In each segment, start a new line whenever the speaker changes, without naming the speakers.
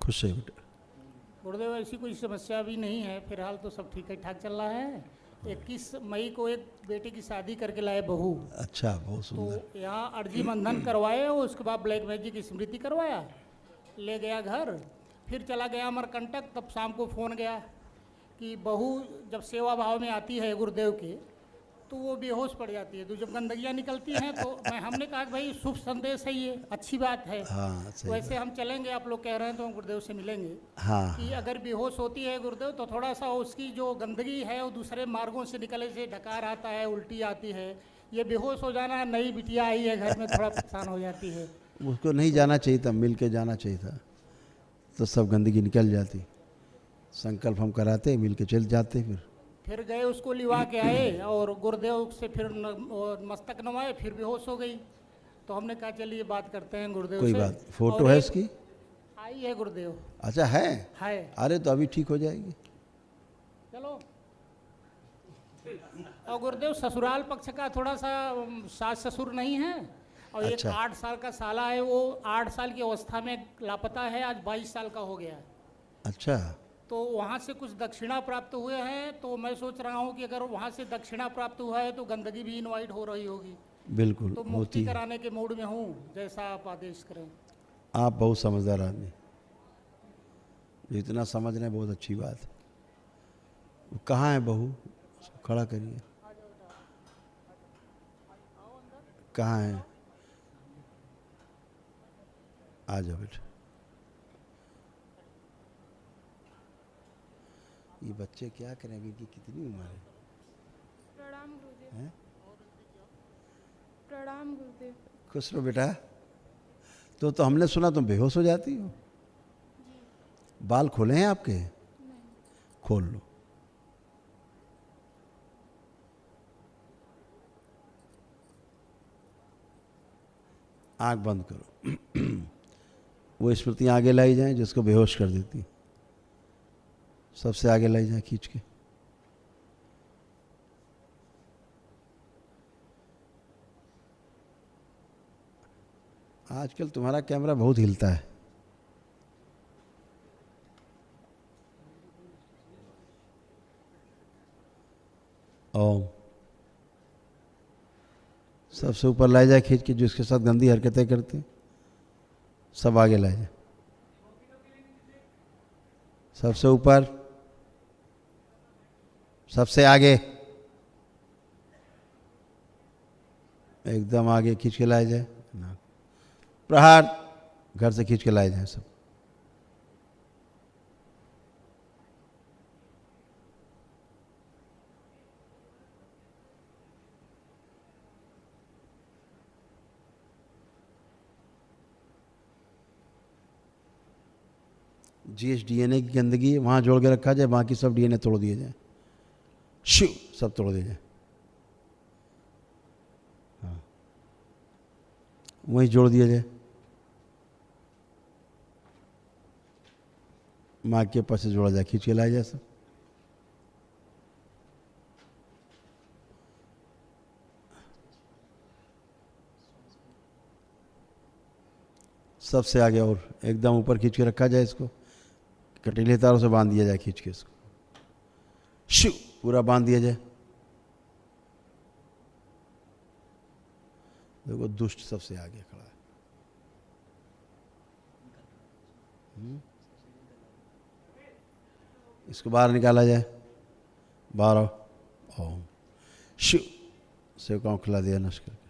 खुश है बेटा।
गुरुदेव ऐसी कोई समस्या भी नहीं है, फिलहाल तो सब ठीक ठाक चल रहा है। 21 मई को एक बेटे की शादी करके लाए बहू,
अच्छा, बहुत
तो
सुंदर।
यहाँ अर्जी बंधन करवाए और उसके बाद ब्लैक मैजिक की स्मृति करवाया, ले गया घर, फिर चला गया अमरकंटक। तब शाम को फ़ोन गया कि बहू जब सेवा भाव में आती है गुरुदेव के तो वो बेहोश पड़ जाती है, तो जब गंदगियाँ निकलती हैं तो हमने कहा कि भाई शुभ संदेश है, ये अच्छी बात है।
हाँ, सही
वैसे हम चलेंगे, आप लोग कह रहे हैं तो हम गुरुदेव से मिलेंगे
हाँ,
कि अगर बेहोश होती है गुरुदेव तो थोड़ा सा उसकी जो गंदगी है वो दूसरे मार्गों से निकले, से डकार आता है, उल्टी आती है। ये बेहोश हो जाना, नई बिटिया आई है घर में, थोड़ा परेशान हो जाती है।
उसको नहीं जाना चाहिए था, मिल के जाना चाहिए था, तो सब गंदगी निकल जाती। संकल्प हम कराते, मिल के चल जाते।
फिर गए, उसको लिवा के आए और गुरुदेव से फिर मस्तक नवाए, फिर बेहोश हो गई। तो हमने कहा चलिए बात करते हैं गुरुदेव
कोई
से।
बात, फोटो
और
है
एक
उसकी?
आई है गुरुदेव।
अच्छा है।
है।
अरे तो अभी ठीक हो जाएगी।
चलो। और गुरुदेव ससुराल पक्ष का थोड़ा सा सास ससुर नहीं है, और
अच्छा।
एक 8 साल का साला है, वो 8 साल की अवस्था में लापता है, आज 22 साल का हो गया है।
अच्छा,
तो वहाँ से कुछ दक्षिणा प्राप्त हुए हैं, तो मैं सोच रहा हूँ कि अगर वहाँ से दक्षिणा प्राप्त हुआ है तो गंदगी भी इनवाइट हो रही होगी।
बिल्कुल
तो
होती
मुक्ति
है।
कराने के मूड में हूँ, जैसा आप आदेश करें।
आप बहुत समझदार आदमी, इतना समझ रहे हैं, बहुत अच्छी बात है। वो कहाँ है बहू? उसको खड़ा करिए। कहाँ है? आ जाओ बेटा। ये बच्चे क्या करेंगे? इनकी कितनी उम्र है?
प्रणाम गुरुदेव।
हैं?
प्रणाम गुरुदेव।
खुश रहो बेटा। तो हमने सुना तुम बेहोश हो जाती हो। बाल खोले हैं आपके? खोल लो। आंख बंद करो। वो स्मृतियां आगे लाई जाएं जिसको बेहोश कर देती, सबसे आगे लाई जाए खींच के। आजकल तुम्हारा कैमरा बहुत हिलता है। ओम। सबसे ऊपर लाई जाए खींच के, जिसके साथ गंदी हरकतें करते हैं, सब आगे लाई जाए। सबसे ऊपर, सबसे आगे, एकदम आगे खींच के लाए जाए। प्रहार, घर से खींच के लाए जाए सब। जीएस डीएनए की गंदगी वहां जोड़ के रखा जाए, बाकी सब डीएनए तोड़ दिए जाए। शिव, सब तोड़ दिए जाए। हाँ, वहीं जोड़ दिया जाए। माँ के पास से जोड़ा जाए, खींच के लाया जाए सब। सबसे आगे और एकदम ऊपर खींच के रखा जाए इसको, कटीले तारों से बांध दिया जाए खींच के इसको। शिव, पूरा बांध दिया जाए। देखो दुष्ट सबसे आगे खड़ा है। इसको बाहर निकाला जाए। बाहर आओ। ओम। शिव, सेवकाओं खिला दिया नष्ट करके।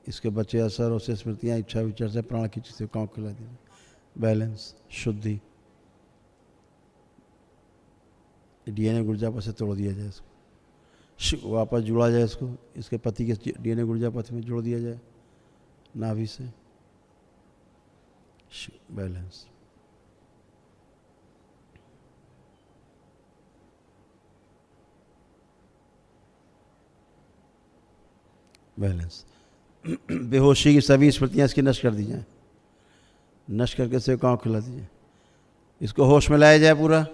इसके बच्चे असर से स्मृतियाँ, इच्छा विचार से प्राण खींच सेवकाओं खिला दिया। बैलेंस, शुद्धि। डीएनए गुर्जापथ से तोड़ दिया जाए इसको। शिव, वापस जुड़ा जाए इसको, इसके पति के डीएनए गुर्जापथ में जोड़ दिया जाए नाभि से। शिव, बैलेंस। बैलेंस। बेहोशी की सभी स्मृतियाँ इसकी नष्ट कर दी जाए, नष्ट करके सेवकाओं को खिला दीजिए। इसको होश में लाया जाए पूरा।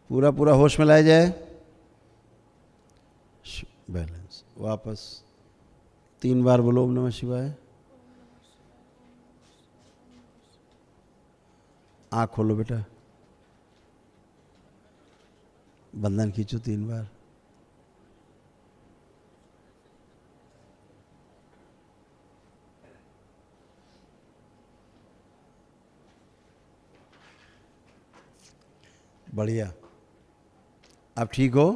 पूरा पूरा होश में लाया जाए। बैलेंस। वापस 3 बार बोलो ओम नमः शिवाय। आँख खोलो बेटा, बंधन खींचो 3 बार। बढ़िया, अब ठीक हो?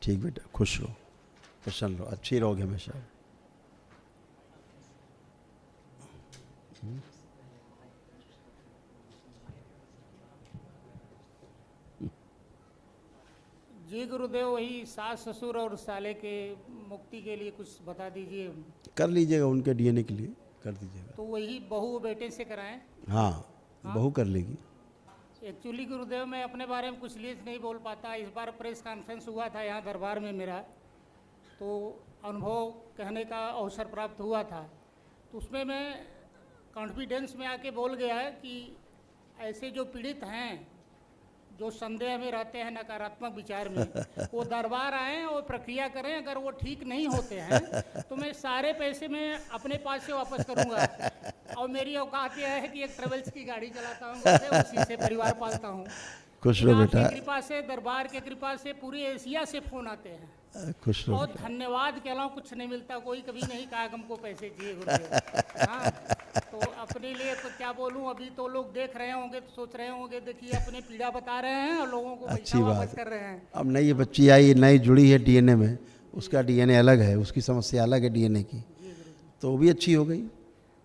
ठीक बेटा, खुश रहो, प्रसन्न रहो, अच्छी रहोगे हमेशा।
जी गुरुदेव, वही सास ससुर और साले के मुक्ति के लिए कुछ बता दीजिए।
कर लीजिएगा, उनके डीएनए के लिए कर दीजिएगा।
तो वही बहू बेटे से कराएं?
हाँ, बहू कर लेगी।
एक्चुअली गुरुदेव, मैं अपने बारे में कुछ लिस्ट नहीं बोल पाता। इस बार प्रेस कॉन्फ्रेंस हुआ था यहाँ दरबार में मेरा, तो अनुभव कहने का अवसर प्राप्त हुआ था। तो उसमें मैं कॉन्फिडेंस में आके बोल गया है कि ऐसे जो पीड़ित हैं, जो संदेह में रहते हैं नकारात्मक विचार में, वो दरबार आएँ और प्रक्रिया करें। अगर वो ठीक नहीं होते हैं तो मैं सारे पैसे मैं अपने पास से वापस करूँगा। और मेरी औकात यह है कि एक ट्रेवल्स की गाड़ी चलाता हूँ, उसी से परिवार पालता हूँ।
खुश रहो बेटा,
आपकी कृपा से, दरबार के कृपा से पूरी एशिया से फोन आते हैं।
खुश रहो
और
बेटा।
धन्यवाद के अलावा कुछ नहीं मिलता। कोई कभी नहीं कहा कि हमको पैसे चाहिए गुरुदेव। हाँ, तो अपने लिए तो क्या बोलूं, अभी तो लोग देख रहे होंगे तो सोच रहे होंगे देखिए अपने पीड़ा बता रहे हैं और लोगों को पैसा
अच्छी
वापस
बात।
कर रहे हैं।
अब नई ये बच्ची आई, नई जुड़ी है डीएनए में, उसका डीएनए अलग है, उसकी समस्या अलग है डीएनए की, तो वो भी अच्छी हो गई।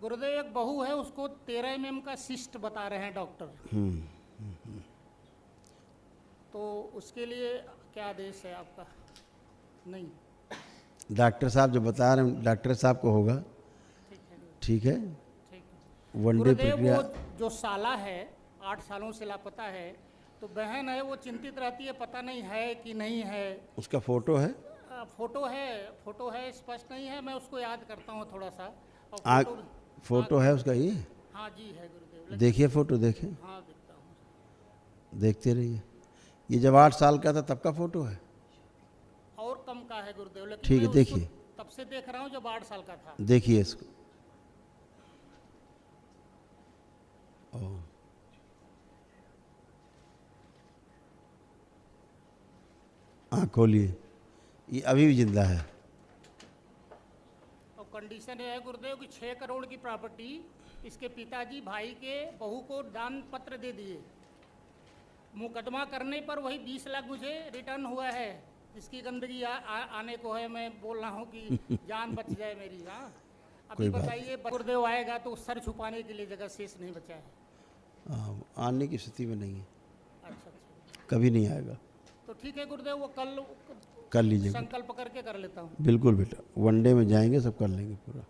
गुरुदेव, एक बहू है, उसको 13 mm का सिस्ट बता रहे हैं डॉक्टर। तो उसके लिए क्या आदेश है आपका? नहीं,
डॉक्टर साहब जो बता रहे हैं, डॉक्टर साहब को होगा। ठीक है,
ठीक है।
वन डे
गुरुदेव,
प्रक्रिया।
वो जो साला है 8 सालों से लापता है, तो बहन है वो चिंतित रहती है, पता नहीं है कि नहीं है।
उसका फोटो है?
फोटो है, स्पष्ट नहीं है, मैं उसको याद करता हूँ थोड़ा सा। और
फोटो है उसका ये?
हाँ जी है गुरुदेव।
देखिए फोटो, देखें,
हाँ देखता हूँ।
देखते रहिए। ये जब 8 साल का था तब का फोटो है?
और कम का है गुरुदेव, लेकिन
ठीक है,
मैं
देखिए।
उसको तब से देख रहा हूँ जब 8 साल का था।
देखिए इसको। ओ, हाँ खोलिए, ये अभी भी जिंदा है।
और कंडीशन ये है गुरुदेव कि 6 करोड़ की प्रॉपर्टी इसके पिताजी भाई के बहू को दान पत्र दे दिए। मुकदमा करने पर वही 20 लाख मुझे रिटर्न हुआ है, जिसकी गंदगी आने को है। मैं बोल रहा हूँ कि जान बच जाए मेरी। हाँ, अभी बताइए, गुरुदेव आएगा तो सर छुपाने के लिए जगह शेष नहीं बचा है।
आने की स्थिति में नहीं है,
अच्छा,
कभी नहीं आएगा।
तो ठीक है गुरुदेव, वो कल
कर लीजिए,
संकल्प करके कर लेता हूँ।
बिल्कुल बेटा, वन डे में जाएंगे, सब कर लेंगे पूरा।